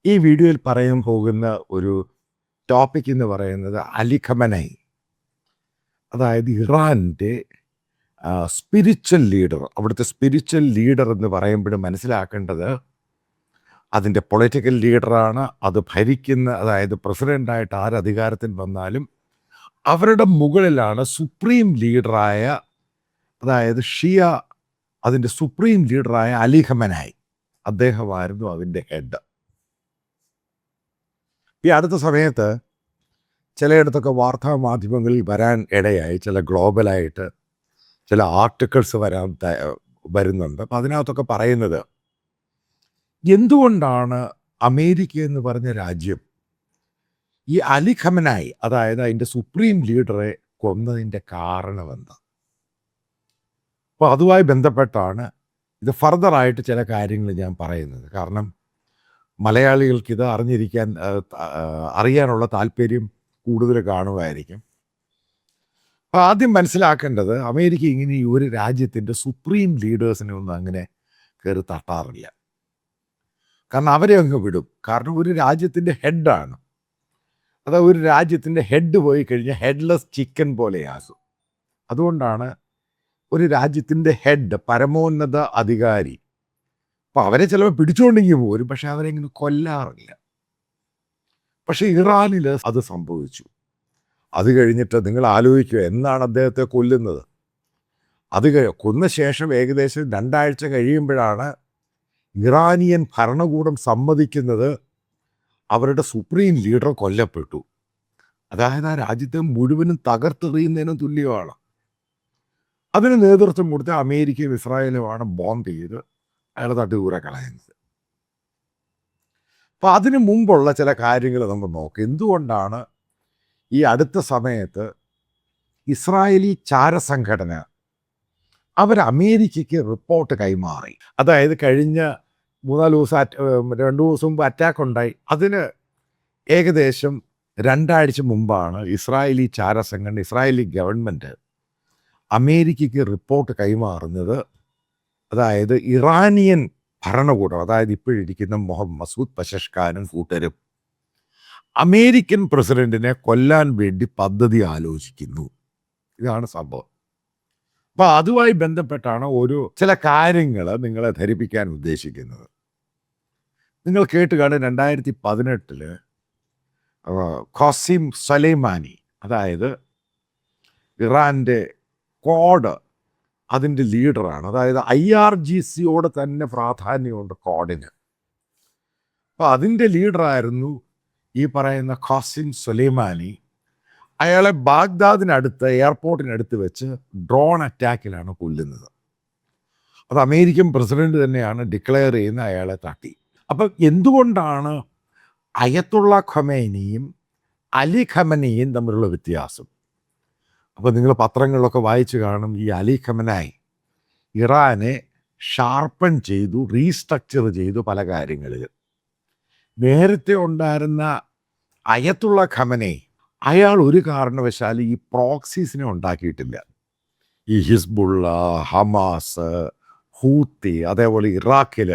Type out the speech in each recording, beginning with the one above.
ഈ വീഡിയോയിൽ പറയാൻ പോകുന്ന ഒരു ടോപ്പിക് എന്ന് പറയുന്നത് അലി ഖമനൈ, അതായത് ഇറാൻ്റെ സ്പിരിച്വൽ ലീഡർ. അവിടുത്തെ സ്പിരിച്വൽ ലീഡർ എന്ന് പറയുമ്പോഴും മനസ്സിലാക്കേണ്ടത് അതിൻ്റെ പൊളിറ്റിക്കൽ ലീഡറാണ്. അത് ഭരിക്കുന്ന, അതായത് പ്രസിഡൻ്റായിട്ട് ആര് അധികാരത്തിൽ വന്നാലും അവരുടെ മുകളിലാണ് സുപ്രീം ലീഡറായ, അതായത് ഷിയ, അതിൻ്റെ സുപ്രീം ലീഡറായ അലി ഖമനൈ. അദ്ദേഹമായിരുന്നു അതിൻ്റെ ഹെഡ്. ഈ അടുത്ത സമയത്ത് ചിലയിടത്തൊക്കെ വാർത്താ മാധ്യമങ്ങളിൽ വരാൻ ഇടയായി, ചില ഗ്ലോബലായിട്ട് ചില ആർട്ടിക്കിൾസ് വരുന്നുണ്ട്. അപ്പം അതിനകത്തൊക്കെ പറയുന്നത്, എന്തുകൊണ്ടാണ് അമേരിക്ക എന്ന് പറഞ്ഞ രാജ്യം ഈ അലി ഖമനൈ, അതായത് അതിൻ്റെ സുപ്രീം ലീഡറെ കൊന്നതിൻ്റെ കാരണമെന്താ? അപ്പോൾ അതുമായി ബന്ധപ്പെട്ടാണ് ഇത് ഫർദറായിട്ട് ചില കാര്യങ്ങൾ ഞാൻ പറയുന്നത്. കാരണം മലയാളികൾക്ക് ഇത് അറിയാനുള്ള താല്പര്യം കൂടുതൽ കാണുമായിരിക്കും. അപ്പോൾ ആദ്യം മനസ്സിലാക്കേണ്ടത്, അമേരിക്ക ഇങ്ങനെ ഈ ഒരു രാജ്യത്തിൻ്റെ സുപ്രീം ലീഡേഴ്സിനെ ഒന്നും അങ്ങനെ കയറി തട്ടാറില്ല. കാരണം അവരെ അങ്ങ് വിടും. കാരണം ഒരു രാജ്യത്തിൻ്റെ ഹെഡാണ്. അത് ഒരു രാജ്യത്തിൻ്റെ ഹെഡ് പോയി കഴിഞ്ഞാൽ ഹെഡ്ലെസ് ചിക്കൻ പോലെയാകും. അതുകൊണ്ടാണ് ഒരു രാജ്യത്തിൻ്റെ ഹെഡ്, പരമോന്നത അധികാരി, അപ്പോൾ അവരെ ചിലപ്പോൾ പിടിച്ചുകൊണ്ടെങ്കിൽ പോരും, പക്ഷെ അവരെ ഇങ്ങനെ കൊല്ലാറില്ല. പക്ഷെ ഇറാനിൽ അത് സംഭവിച്ചു. അത് കഴിഞ്ഞിട്ട് നിങ്ങൾ ആലോചിക്കുക, എന്നാണ് അദ്ദേഹത്തെ കൊല്ലുന്നത്? അത് കൊന്ന ശേഷം ഏകദേശം 2 ആഴ്ച കഴിയുമ്പോഴാണ് ഇറാനിയൻ ഭരണകൂടം സമ്മതിക്കുന്നത് അവരുടെ സുപ്രീം ലീഡർ കൊല്ലപ്പെട്ടു. അതായത് ആ രാജ്യത്തെ മുഴുവനും തകർത്തെറിയുന്നതിനും തുല്യമാണ്. അതിന് നേതൃത്വം കൊടുത്ത അമേരിക്കയും ഇസ്രായേലുമാണ് ബോംബ് ചെയ്ത് അയാളെ തട്ടിദൂരെ കളയുന്നത്. അപ്പോൾ അതിനു മുമ്പുള്ള ചില കാര്യങ്ങൾ നമ്മൾ നോക്കാം. എന്തുകൊണ്ടാണ് ഈ അടുത്ത സമയത്ത് ഇസ്രായേലി ചാരസംഘടന അവർ അമേരിക്കയ്ക്ക് റിപ്പോർട്ട് കൈമാറി? അതായത് കഴിഞ്ഞ 2 ദിവസം മുമ്പ് അറ്റാക്ക് ഉണ്ടായി. അതിന് ഏകദേശം 2 ആഴ്ച മുമ്പാണ് ഇസ്രായേലി ചാരസംഘടന, ഇസ്രായേലി ഗവൺമെൻറ് അമേരിക്കയ്ക്ക് റിപ്പോർട്ട് കൈമാറുന്നത്. അതായത് ഇറാനിയൻ ഭരണകൂടം, അതായത് ഇപ്പോഴിരിക്കുന്ന മസൂദ് പെസഷ്കാനും കൂട്ടരും അമേരിക്കൻ പ്രസിഡന്റിനെ കൊല്ലാൻ വേണ്ടി പദ്ധതി ആലോചിക്കുന്നു. ഇതാണ് സംഭവം. അപ്പോൾ അതുമായി ബന്ധപ്പെട്ടാണ് ചില കാര്യങ്ങൾ നിങ്ങളെ ധരിപ്പിക്കാൻ ഉദ്ദേശിക്കുന്നത്. നിങ്ങൾ കേട്ട് കാണും, 2018 ഖാസിം സൊലൈമാനി, അതായത് ഇറാൻ്റെ കോഡ്, അതിൻ്റെ ലീഡറാണ്. അതായത് IRGCയോട് തന്നെ പ്രാധാന്യമുണ്ട് കോഡിന്. അപ്പോൾ അതിൻ്റെ ലീഡറായിരുന്നു ഈ പറയുന്ന ഖാസിം സൊലൈമാനി. അയാളെ ബാഗ്ദാദിനടുത്ത്, എയർപോർട്ടിനടുത്ത് വെച്ച് ഡ്രോൺ അറ്റാക്കിലാണ് കൊല്ലുന്നത്. അത് അമേരിക്കൻ പ്രസിഡന്റ് തന്നെയാണ് ഡിക്ലെയർ ചെയ്യുന്ന അയാളെ തട്ടി. അപ്പം എന്തുകൊണ്ടാണ് അയത്തുള്ള ഖമേനിയും അലി ഖമനയും തമ്മിലുള്ള വ്യത്യാസം? അപ്പോൾ നിങ്ങൾ പത്രങ്ങളിലൊക്കെ വായിച്ചു കാണും, ഈ അലി ഖമനൈ ഇറാനെ ഷാർപ്പൺ ചെയ്തു, റീസ്ട്രക്ചർ ചെയ്തു പല കാര്യങ്ങളിൽ. നേരത്തെ ഉണ്ടായിരുന്ന അയത്തുള്ള ഖമനൈ, അയാൾ ഒരു കാരണവശാലും ഈ പ്രോക്സീസിനെ ഉണ്ടാക്കിയിട്ടില്ല. ഈ ഹിസ്ബുള്ള, ഹമാസ്, ഹൂത്തി, അതേപോലെ ഇറാഖിൽ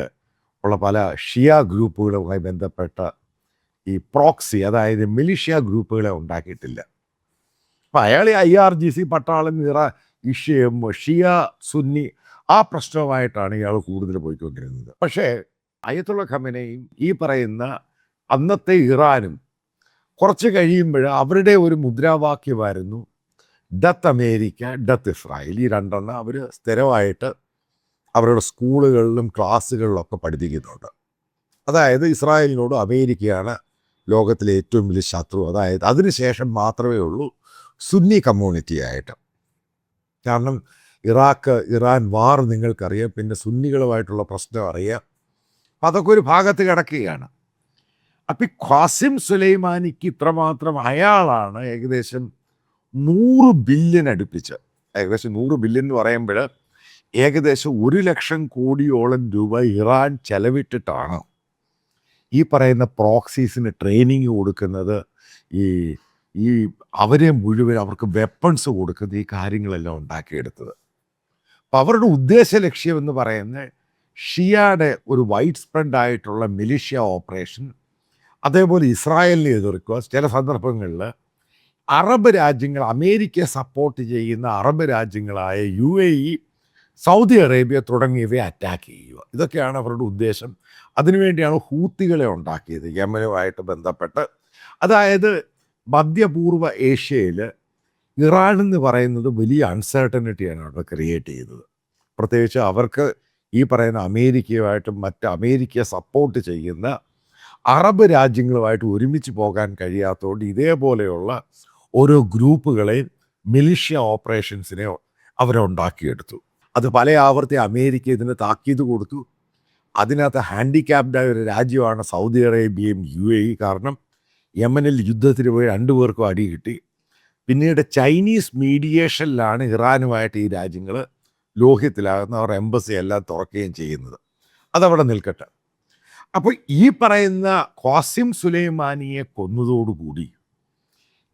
ഉള്ള പല ഷിയ ഗ്രൂപ്പുകളുമായി ബന്ധപ്പെട്ട ഈ പ്രോക്സി, അതായത് മിലിഷ്യ ഗ്രൂപ്പുകളെ ഉണ്ടാക്കിയിട്ടില്ല. അപ്പം അയാൾ IRGC പട്ടാളം വിഷയം, ഷിയ സുന്നി, ആ പ്രശ്നവുമായിട്ടാണ് ഇയാൾ കൂടുതൽ പോയിക്കൊണ്ടിരുന്നത്. പക്ഷേ അയത്തുള്ള ഖമനയും ഈ പറയുന്ന അന്നത്തെ ഇറാനും കുറച്ച് കഴിയുമ്പോൾ അവരുടെ ഒരു മുദ്രാവാക്യമായിരുന്നു ഡത്ത് അമേരിക്ക, ഡത്ത് ഇസ്രായേൽ. ഈ 2 അവർ സ്ഥിരമായിട്ട് അവരുടെ സ്കൂളുകളിലും ക്ലാസ്സുകളിലൊക്കെ പഠിപ്പിക്കുന്നുണ്ട്. അതായത് ഇസ്രായേലിനോട് അമേരിക്കയാണ് ലോകത്തിലെ ഏറ്റവും വലിയ ശത്രു. അതായത് അതിനുശേഷം മാത്രമേ ഉള്ളൂ സുന്നി കമ്മ്യൂണിറ്റി ആയിട്ട്. കാരണം ഇറാൻ വാർ നിങ്ങൾക്കറിയാം, പിന്നെ സുന്നികളുമായിട്ടുള്ള പ്രശ്നം അറിയാം. അതൊക്കെ ഒരു ഭാഗത്ത് കിടക്കുകയാണ്. അപ്പം ഈ ഖാസിം സുലൈമാനിക്ക് ഇത്രമാത്രം, അയാളാണ് ഏകദേശം 100 ബില്യൺ അടുപ്പിച്ച്, ഏകദേശം 100 ബില്യൺ എന്ന് പറയുമ്പോൾ ഏകദേശം 1 ലക്ഷം കോടിയോളം രൂപ ഇറാൻ ചെലവിട്ടിട്ടാണ് ഈ പറയുന്ന പ്രോക്സീസിന് ട്രെയിനിങ് കൊടുക്കുന്നത്, ഈ അവരെ മുഴുവൻ അവർക്ക് വെപ്പൺസ് കൊടുക്കുന്നത്, ഈ കാര്യങ്ങളെല്ലാം ഉണ്ടാക്കിയെടുത്തത്. അപ്പം അവരുടെ ഉദ്ദേശ ലക്ഷ്യം എന്ന് പറയുന്നത് ഷിയയുടെ ഒരു വൈഡ് സ്പ്രെഡ് ആയിട്ടുള്ള മിലിഷ്യ ഓപ്പറേഷൻ അതേപോലെ ഇസ്രായേലിനെ എതിർക്കുക. ചില സന്ദർഭങ്ങളിൽ അറബ് രാജ്യങ്ങൾ, അമേരിക്കയെ സപ്പോർട്ട് ചെയ്യുന്ന അറബ് രാജ്യങ്ങളായ UAE, സൗദി അറേബ്യ തുടങ്ങിയവയെ അറ്റാക്ക് ചെയ്യുക. ഇതൊക്കെയാണ് അവരുടെ ഉദ്ദേശം. അതിനുവേണ്ടിയാണ് ഹൂത്തികളെ ഉണ്ടാക്കിയത് യമനുമായിട്ട് ബന്ധപ്പെട്ട്. അതായത് മധ്യപൂർവ്വ ഏഷ്യയിൽ ഇറാൻ എന്ന് പറയുന്നത് വലിയ അൺസർട്ടനിറ്റിയാണ് അവിടെ ക്രിയേറ്റ് ചെയ്തത്. പ്രത്യേകിച്ച് അവർക്ക് ഈ പറയുന്ന അമേരിക്കയുമായിട്ടും മറ്റ് അമേരിക്കയെ സപ്പോർട്ട് ചെയ്യുന്ന അറബ് രാജ്യങ്ങളുമായിട്ട് ഒരുമിച്ച് പോകാൻ കഴിയാത്തതുകൊണ്ട് ഇതേപോലെയുള്ള ഓരോ ഗ്രൂപ്പുകളെയും മിലിഷ്യ ഓപ്പറേഷൻസിനെ അവരുണ്ടാക്കിയെടുത്തു. അത് പല ആവർത്തി അമേരിക്ക ഇതിന് താക്കീത് കൊടുത്തു. അതിനകത്ത് ഹാൻഡിക്യാപ്ഡായ ഒരു രാജ്യമാണ് സൗദി അറേബ്യയും UAE. കാരണം യമനിൽ യുദ്ധത്തിന് പോയി 2 പേർക്കും അടി കിട്ടി. പിന്നീട് ചൈനീസ് മീഡിയേഷനിലാണ് ഇറാനുമായിട്ട് ഈ രാജ്യങ്ങൾ ലോഹ്യത്തിലാകുന്ന അവർ എംബസി എല്ലാം തുറക്കുകയും ചെയ്യുന്നത്. അതവിടെ നിൽക്കട്ടെ. അപ്പോൾ ഈ പറയുന്ന ഖാസിം സുലൈമാനിയെ കൊന്നതോടുകൂടി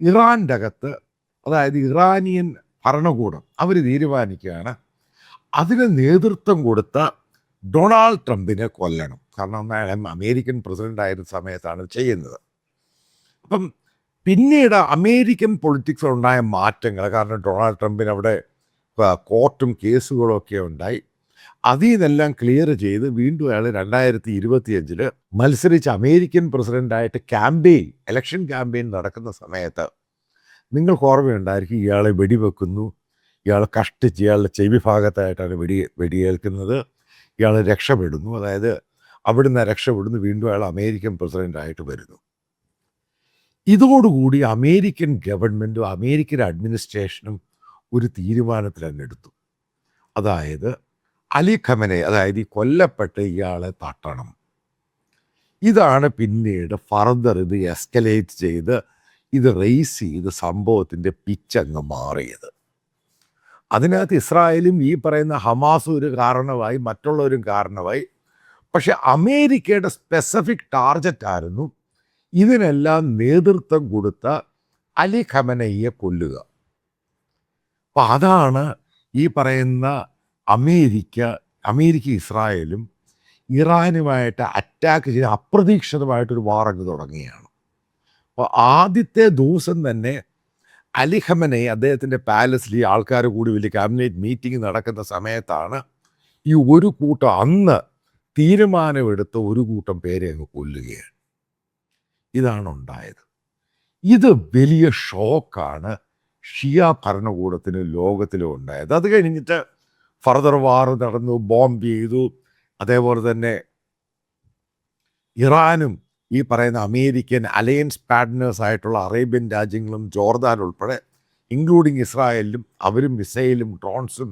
ഇറാൻ്റെ അകത്ത്, അതായത് ഇറാനിയൻ ഭരണകൂടം, അവർ തീരുമാനിക്കുകയാണ് അതിന് നേതൃത്വം കൊടുത്ത ഡൊണാൾഡ് ട്രംപിനെ കൊല്ലണം. കാരണം അമേരിക്കൻ പ്രസിഡൻ്റ് ആയിരുന്ന സമയത്താണ് ചെയ്യുന്നത്. അപ്പം പിന്നീട് അമേരിക്കൻ പൊളിറ്റിക്സിൽ ഉണ്ടായ മാറ്റങ്ങൾ, കാരണം ഡൊണാൾഡ് ട്രംപിന് അവിടെ കോർട്ടും കേസുകളും ഒക്കെ ഉണ്ടായി. അതിൽ നിന്നെല്ലാം ക്ലിയർ ചെയ്ത് വീണ്ടും അയാൾ 2025 മത്സരിച്ച് അമേരിക്കൻ പ്രസിഡൻ്റായിട്ട് ഇലക്ഷൻ ക്യാമ്പയിൻ നടക്കുന്ന സമയത്ത് നിങ്ങൾക്ക് ഓർമ്മയുണ്ടായിരിക്കും, ഇയാളെ വെടിവെക്കുന്നു, ഇയാൾ കഷ്ടിച്ച് ഇയാളുടെ ചെവി ഭാഗത്തായിട്ടാണ് വെടിയേൽക്കുന്നത്, ഇയാൾ രക്ഷപ്പെടുന്നു. അതായത് അവിടുന്ന് രക്ഷപ്പെടുന്നു, വീണ്ടും അയാൾ അമേരിക്കൻ പ്രസിഡൻ്റായിട്ട് വരുന്നു. ഇതോടുകൂടി അമേരിക്കൻ ഗവൺമെൻറ്റും അമേരിക്കൻ അഡ്മിനിസ്ട്രേഷനും ഒരു തീരുമാനത്തിൽ തന്നെ എടുത്തു. അതായത് അലി ഖമനെ, അതായത് ഈ കൊല്ലപ്പെട്ട് ഇയാളെ തട്ടണം. ഇതാണ് പിന്നീട് ഫർദർ ഇത് എസ്കലേറ്റ് ചെയ്ത് ഇത് റേസ് ചെയ്ത് സംഭവത്തിൻ്റെ പിച്ചങ്ങ് മാറിയത്. അതിനകത്ത് ഇസ്രായേലും ഈ പറയുന്ന ഹമാസും ഒരു കാരണമായി, മറ്റുള്ളവരും കാരണമായി. പക്ഷെ അമേരിക്കയുടെ സ്പെസിഫിക് ടാർഗറ്റ് ആയിരുന്നു ഇതിനെല്ലാം നേതൃത്വം കൊടുത്ത അലി ഖമനയെ കൊല്ലുക. അപ്പം അതാണ് ഈ പറയുന്ന അമേരിക്ക ഇസ്രായേലും ഇറാനുമായിട്ട് അറ്റാക്ക് ചെയ്ത് അപ്രതീക്ഷിതമായിട്ടൊരു വാറങ്ങ് തുടങ്ങുകയാണ്. അപ്പോൾ ആദ്യത്തെ ദിവസം തന്നെ അലി ഖമനെ അദ്ദേഹത്തിൻ്റെ പാലസിൽ ഈ ആൾക്കാർ കൂടി വലിയ ക്യാബിനറ്റ് മീറ്റിംഗ് നടക്കുന്ന സമയത്താണ് ഈ ഒരു കൂട്ടം, അന്ന് തീരുമാനമെടുത്ത ഒരു കൂട്ടം പേരെ അങ്ങ് കൊല്ലുകയാണ്. ഇതാണ് ഉണ്ടായത്. ഇത് വലിയ ഷോക്കാണ് ഷിയ ഭരണകൂടത്തിന് ലോകത്തിലും ഉണ്ടായത്. അത് കഴിഞ്ഞിട്ട് ഫർദർ വാർ നടന്നു, ബോംബ് ചെയ്തു. അതേപോലെ തന്നെ ഇറാനും ഈ പറയുന്ന അമേരിക്കൻ അലയൻസ് പാർട്ട്നേഴ്സ് ആയിട്ടുള്ള അറേബ്യൻ രാജ്യങ്ങളും ജോർദാൻ ഉൾപ്പെടെ ഇൻക്ലൂഡിങ് ഇസ്രായേലിലും അവരും മിസൈലും ഡ്രോൺസും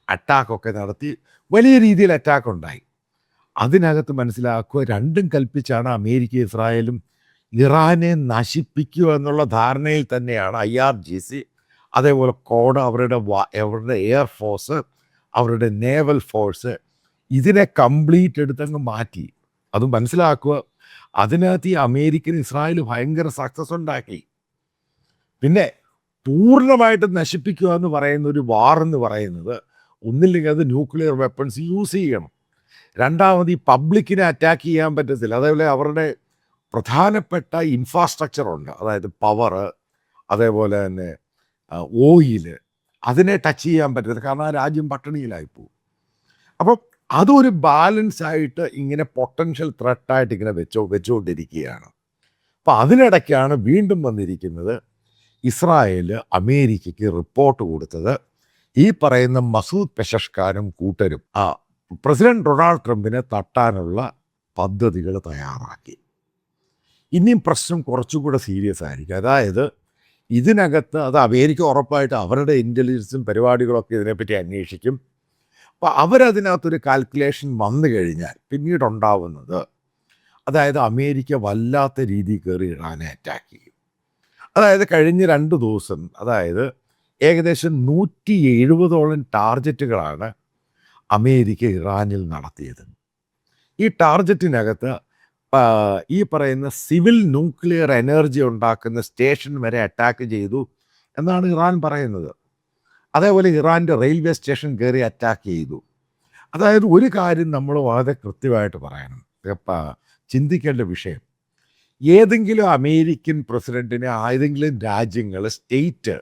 അറ്റാക്കൊക്കെ നടത്തി. വലിയ രീതിയിൽ അറ്റാക്ക് ഉണ്ടായി. അതിനകത്ത് മനസ്സിലാക്കുക, രണ്ടും കൽപ്പിച്ചാണ് അമേരിക്ക ഇസ്രായേലും ഇറാനെ നശിപ്പിക്കുക എന്നുള്ള ധാരണയിൽ തന്നെയാണ് IRGC, അതേപോലെ കോഡ്, അവരുടെ എയർഫോഴ്സ്, അവരുടെ നേവൽ ഫോഴ്സ് ഇതിനെ കംപ്ലീറ്റ് എടുത്തങ്ങ് മാറ്റി. അത് മനസ്സിലാക്കുക, അതിനകത്ത് ഈ അമേരിക്കൻ ഇസ്രായേൽ ഭയങ്കര സക്സസ് ഉണ്ടാക്കി. പിന്നെ പൂർണ്ണമായിട്ട് നശിപ്പിക്കുക എന്ന് പറയുന്ന ഒരു വാർ എന്ന് പറയുന്നത് ഒന്നില്ലെങ്കിൽ അത് ന്യൂക്ലിയർ വെപ്പൺസ് യൂസ് ചെയ്യണം, രണ്ടാമത് ഈ പബ്ലിക്കിനെ അറ്റാക്ക് ചെയ്യാൻ പറ്റത്തില്ല. അതേപോലെ അവരുടെ പ്രധാനപ്പെട്ട ഇൻഫ്രാസ്ട്രക്ചറുണ്ട്, അതായത് പവർ, അതേപോലെ തന്നെ ഓയില്, അതിനെ ടച്ച് ചെയ്യാൻ പറ്റത്തില്ല. കാരണം ആ രാജ്യം പട്ടിണിയിലായിപ്പോവും. അപ്പം അതൊരു ബാലൻസ് ആയിട്ട് ഇങ്ങനെ പൊട്ടൻഷ്യൽ ത്രെട്ടായിട്ട് ഇങ്ങനെ വെച്ചുകൊണ്ടിരിക്കുകയാണ്. അപ്പം അതിനിടയ്ക്കാണ് വീണ്ടും വന്നിരിക്കുന്നത് ഇസ്രായേൽ അമേരിക്കയ്ക്ക് റിപ്പോർട്ട് കൊടുത്തത്. ഈ പറയുന്ന മസൂദ് പെഷഷ്കാനും കൂട്ടരും പ്രസിഡന്റ് ഡൊണാൾഡ് ട്രംപിനെ തട്ടാനുള്ള പദ്ധതികൾ തയ്യാറാക്കി. ഇനിയും പ്രശ്നം കുറച്ചുകൂടെ സീരിയസ് ആയിരിക്കും. അതായത് ഇതിനകത്ത് അത് അമേരിക്ക ഉറപ്പായിട്ട് അവരുടെ ഇൻ്റലിജൻസും പരിപാടികളൊക്കെ ഇതിനെപ്പറ്റി അന്വേഷിക്കും. അപ്പോൾ അവരതിനകത്തൊരു കാൽക്കുലേഷൻ വന്നു കഴിഞ്ഞാൽ പിന്നീടുണ്ടാവുന്നത്, അതായത് അമേരിക്ക വല്ലാത്ത രീതിയിൽ കയറി ഇറാനെ അറ്റാക്ക് ചെയ്യും. അതായത് കഴിഞ്ഞ 2 ദിവസം, അതായത് ഏകദേശം 170ഓളം ടാർജറ്റുകളാണ് അമേരിക്ക ഇറാനിൽ നടത്തിയത്. ഈ ടാർജറ്റിനകത്ത് ഈ പറയുന്ന സിവിൽ ന്യൂക്ലിയർ എനർജി ഉണ്ടാക്കുന്ന സ്റ്റേഷൻ വരെ അറ്റാക്ക് ചെയ്തു എന്നാണ് ഇറാൻ പറയുന്നത്. അതേപോലെ ഇറാൻ്റെ റെയിൽവേ സ്റ്റേഷൻ കയറി അറ്റാക്ക് ചെയ്തു. അതായത് ഒരു കാര്യം നമ്മൾ വളരെ കൃത്യമായിട്ട് പറയണം, ചിന്തിക്കേണ്ട വിഷയം, ഏതെങ്കിലും അമേരിക്കൻ പ്രസിഡന്റിനെ ഏതെങ്കിലും രാജ്യങ്ങൾ സ്റ്റേറ്റ്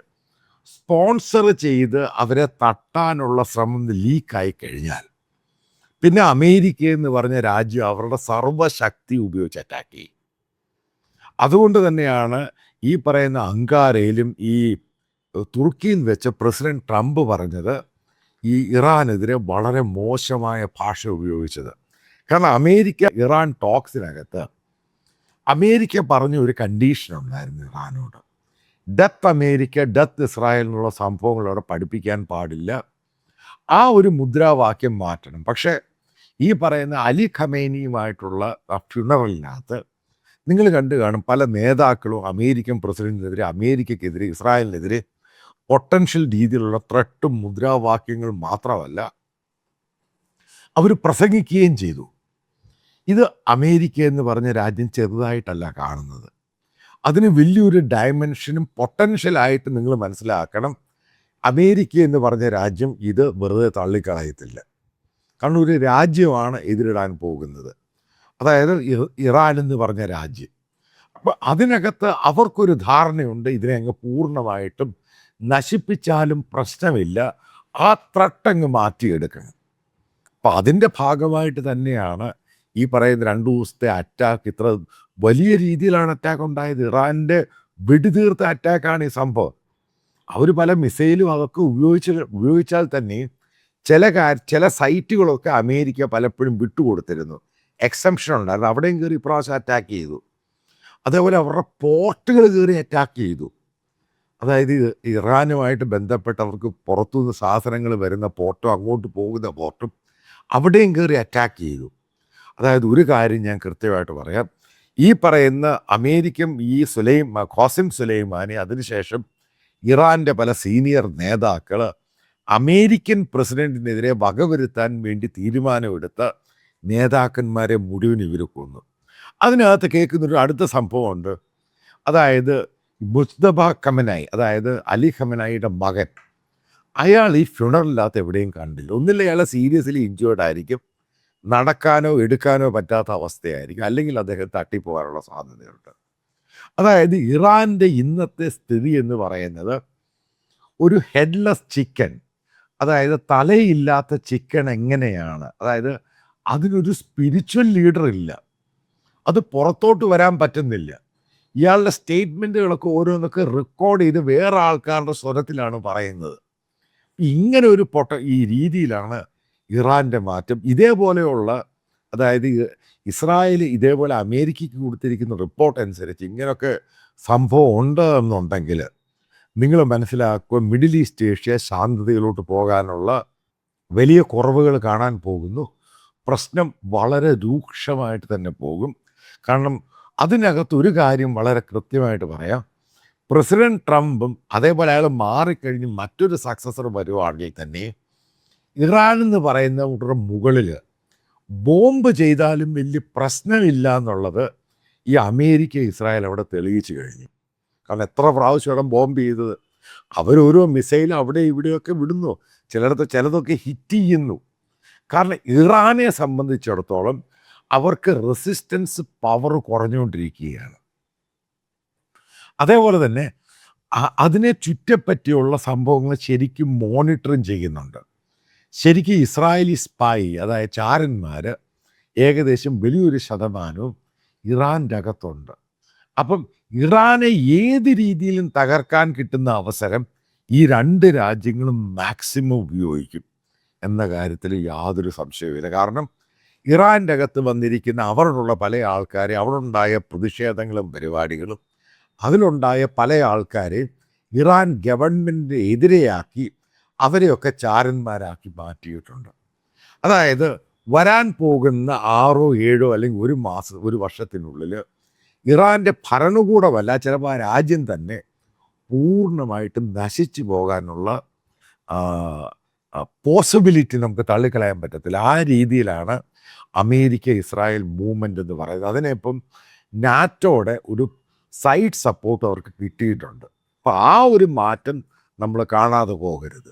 സ്പോൺസർ ചെയ്ത് അവരെ തട്ടാനുള്ള ശ്രമം ലീക്കായി കഴിഞ്ഞാൽ പിന്നെ അമേരിക്ക എന്ന് പറഞ്ഞ രാജ്യം അവരുടെ സർവ്വശക്തി ഉപയോഗിച്ച് അറ്റാക്ക് ചെയ്യും. അതുകൊണ്ട് തന്നെയാണ് ഈ പറയുന്ന അങ്കാരയിലും ഈ തുർക്കിയിൽ വെച്ച് പ്രസിഡന്റ് ട്രംപ് പറഞ്ഞത് ഈ ഇറാനെതിരെ വളരെ മോശമായ ഭാഷ ഉപയോഗിച്ചത്. കാരണം അമേരിക്ക ഇറാൻ ടോക്സിനകത്ത് അമേരിക്ക പറഞ്ഞ ഒരു കണ്ടീഷൻ ഉണ്ടായിരുന്നു ഇറാനോട്. ഡെത്ത് അമേരിക്ക, ഡെത്ത് ഇസ്രായേൽ എന്നുള്ള സംഭവങ്ങൾ അവിടെ പഠിപ്പിക്കാൻ പാടില്ല. ആ ഒരു മുദ്രാവാക്യം മാറ്റണം. പക്ഷേ ഈ പറയുന്ന അലി ഖമേനിയുമായിട്ടുള്ള ആ ഫ്യൂണറലിനകത്ത് നിങ്ങൾ കണ്ടു കാണും, പല നേതാക്കളും അമേരിക്കൻ പ്രസിഡന്റിനെതിരെ, അമേരിക്കക്കെതിരെ, ഇസ്രായേലിനെതിരെ പൊട്ടൻഷ്യൽ രീതിയിലുള്ള ത്രെട്ടും മുദ്രാവാക്യങ്ങളും മാത്രമല്ല അവർ പ്രസംഗിക്കുകയും ചെയ്തു. ഇത് അമേരിക്ക എന്ന് പറഞ്ഞ രാജ്യം ചെറുതായിട്ടല്ല കാണുന്നത്. അതിന് വലിയൊരു ഡയമെൻഷനും പൊട്ടൻഷ്യലായിട്ട് നിങ്ങൾ മനസ്സിലാക്കണം. അമേരിക്ക എന്ന് പറഞ്ഞ രാജ്യം ഇത് വെറുതെ തള്ളിക്കളയത്തില്ല. കാരണം ഒരു രാജ്യമാണ് എതിരിടാൻ പോകുന്നത്, അതായത് ഇറാൻ എന്ന് പറഞ്ഞ രാജ്യം. അപ്പോൾ അതിനകത്ത് അവർക്കൊരു ധാരണയുണ്ട്, ഇതിനെ അങ്ങ് പൂർണ്ണമായിട്ടും നശിപ്പിച്ചാലും പ്രശ്നമില്ല, ആ ത്രട്ടങ്ങ് മാറ്റിയെടുക്കണം. അപ്പം അതിൻ്റെ ഭാഗമായിട്ട് തന്നെയാണ് ഈ പറയുന്ന 2 ദിവസത്തെ അറ്റാക്ക്. ഇത്ര വലിയ രീതിയിലാണ് അറ്റാക്ക് ഉണ്ടായത്. ഇറാൻ്റെ വെടിതീർത്ത അറ്റാക്കാണ് ഈ സംഭവം. അവർ പല മിസൈലും അതൊക്കെ ഉപയോഗിച്ചാൽ തന്നെ ചില സൈറ്റുകളൊക്കെ അമേരിക്ക പലപ്പോഴും വിട്ടുകൊടുത്തിരുന്നു. എക്സംഷൻ ഉണ്ടായിരുന്നു, അവിടെയും കയറി ഇപ്രാവശ്യം അറ്റാക്ക് ചെയ്തു. അതേപോലെ അവരുടെ പോർട്ടുകൾ കയറി അറ്റാക്ക് ചെയ്തു. അതായത് ഇറാനുമായിട്ട് ബന്ധപ്പെട്ടവർക്ക് പുറത്തുനിന്ന് സാധനങ്ങൾ വരുന്ന പോർട്ടും അങ്ങോട്ട് പോകുന്ന പോർട്ടും അവിടെയും കയറി അറ്റാക്ക് ചെയ്തു. അതായത് ഒരു കാര്യം ഞാൻ കൃത്യമായിട്ട് പറയാം, ഈ പറയുന്ന അമേരിക്കൻ ഈ ഖാസിം സുലൈമാനി, അതിനുശേഷം ഇറാൻ്റെ പല സീനിയർ നേതാക്കൾ അമേരിക്കൻ പ്രസിഡന്റിനെതിരെ വകവരുത്താൻ വേണ്ടി തീരുമാനമെടുത്ത നേതാക്കന്മാരെ മുഴുവൻ ഇവർ കൊന്നു. അതിനകത്ത് കേൾക്കുന്നൊരു അടുത്ത സംഭവമുണ്ട്. അതായത് മുസ്തഫ ഖമനായി, അതായത് അലി ഖമനായിയുടെ മകൻ, അയാൾ ഈ ഫ്യൂണറലിനകത്ത് എവിടെയും കണ്ടില്ല. ഒന്നില്ല അയാൾ സീരിയസ്ലി ഇഞ്ചേർഡ് ആയിരിക്കും, നടക്കാനോ എടുക്കാനോ പറ്റാത്ത അവസ്ഥയായിരിക്കും, അല്ലെങ്കിൽ അദ്ദേഹം തട്ടിപ്പോകാനുള്ള സാധ്യതയുണ്ട്. അതായത് ഇറാൻ്റെ ഇന്നത്തെ സ്ഥിതി എന്ന് പറയുന്നത് ഒരു ഹെഡ്ലെസ് ചിക്കൻ, അതായത് തലയില്ലാത്ത ചിക്കൻ എങ്ങനെയാണ്, അതായത് അതിനൊരു സ്പിരിച്വൽ ലീഡർ ഇല്ല, അത് പുറത്തോട്ട് വരാൻ പറ്റുന്നില്ല. ഇയാളുടെ സ്റ്റേറ്റ്മെൻറ്റുകളൊക്കെ ഓരോന്നൊക്കെ റെക്കോർഡ് ചെയ്ത് വേറെ ആൾക്കാരുടെ സ്വരത്തിലാണ് പറയുന്നത്. ഇങ്ങനെ ഒരു ഈ രീതിയിലാണ് ഇറാൻ്റെ മാറ്റം. ഇതേപോലെയുള്ള, അതായത് ഇസ്രായേൽ ഇതേപോലെ അമേരിക്കയ്ക്ക് കൊടുത്തിരിക്കുന്ന റിപ്പോർട്ട് അനുസരിച്ച് ഇങ്ങനെയൊക്കെ സംഭവം ഉണ്ട് എന്നുണ്ടെങ്കിൽ നിങ്ങൾ മനസ്സിലാക്കുക, മിഡിൽ ഈസ്റ്റ് ഏഷ്യ ശാന്തതയിലോട്ട് പോകാനുള്ള വലിയ കുറവുകൾ കാണാൻ പോകുന്നു. പ്രശ്നം വളരെ രൂക്ഷമായിട്ട് തന്നെ പോകും. കാരണം അതിനകത്ത് ഒരു കാര്യം വളരെ കൃത്യമായിട്ട് പറയാം, പ്രസിഡന്റ് ട്രംപും അതേപോലെ അയാൾ മാറിക്കഴിഞ്ഞ് മറ്റൊരു സക്സസർ വരുവാണെങ്കിൽ തന്നെ ഇറാൻ എന്ന് പറയുന്നവരുടെ മുകളിൽ ബോംബ് ചെയ്താലും വലിയ പ്രശ്നമില്ല എന്നുള്ളത് ഈ അമേരിക്ക ഇസ്രായേൽ അവിടെ തെളിയിച്ചു കഴിഞ്ഞു. കാരണം എത്ര പ്രാവശ്യം ബോംബ് ചെയ്തത്, അവരോരോ മിസൈൽ അവിടെ ഇവിടെയൊക്കെ വിടുന്നു, ചിലതൊക്കെ ഹിറ്റ് ചെയ്യുന്നു. കാരണം ഇറാനെ സംബന്ധിച്ചിടത്തോളം അവർക്ക് റെസിസ്റ്റൻസ് പവർ കുറഞ്ഞുകൊണ്ടിരിക്കുകയാണ്. അതേപോലെ തന്നെ അതിനെ ചുറ്റപ്പറ്റിയുള്ള സംഭവങ്ങൾ ശരിക്കും മോണിറ്ററിങ് ചെയ്യുന്നുണ്ട്. ശരിക്കും ഇസ്രായേലി സ്പൈ, അതായത് ചാരന്മാർ ഏകദേശം വലിയൊരു ശതമാനവും ഇറാൻ്റെ അകത്തുണ്ട്. അപ്പം ഇറാനെ ഏത് രീതിയിലും തകർക്കാൻ കിട്ടുന്ന അവസരം ഈ 2 രാജ്യങ്ങളും മാക്സിമം ഉപയോഗിക്കും എന്ന കാര്യത്തിൽ യാതൊരു സംശയവുമില്ല. കാരണം ഇറാൻ്റെ അകത്ത് വന്നിരിക്കുന്ന അവരോടുള്ള പല ആൾക്കാരെ, അവിടെ പ്രതിഷേധങ്ങളും പരിപാടികളും, അതിലുണ്ടായ പല ആൾക്കാരെ ഇറാൻ ഗവൺമെൻറ്റിന് എതിരെയാക്കി അവരെയൊക്കെ ചാരന്മാരാക്കി മാറ്റിയിട്ടുണ്ട്. അതായത് വരാൻ പോകുന്ന 6 7 അല്ലെങ്കിൽ ഒരു വർഷത്തിനുള്ളിൽ ഇറാൻ്റെ ഭരണകൂടമല്ല, ചിലപ്പോൾ ആ രാജ്യം തന്നെ പൂർണ്ണമായിട്ടും നശിച്ചു പോകാനുള്ള പോസിബിലിറ്റി നമുക്ക് തള്ളിക്കളയാൻ പറ്റത്തില്ല. ആ രീതിയിലാണ് അമേരിക്ക ഇസ്രായേൽ മൂവ്മെൻ്റ് എന്ന് പറയുന്നത്. അതിനിപ്പം നാറ്റോയുടെ ഒരു സൈഡ് സപ്പോർട്ട് അവർക്ക് കിട്ടിയിട്ടുണ്ട്. അപ്പോൾ ആ ഒരു മാറ്റം നമ്മൾ കാണാതെ പോകരുത്.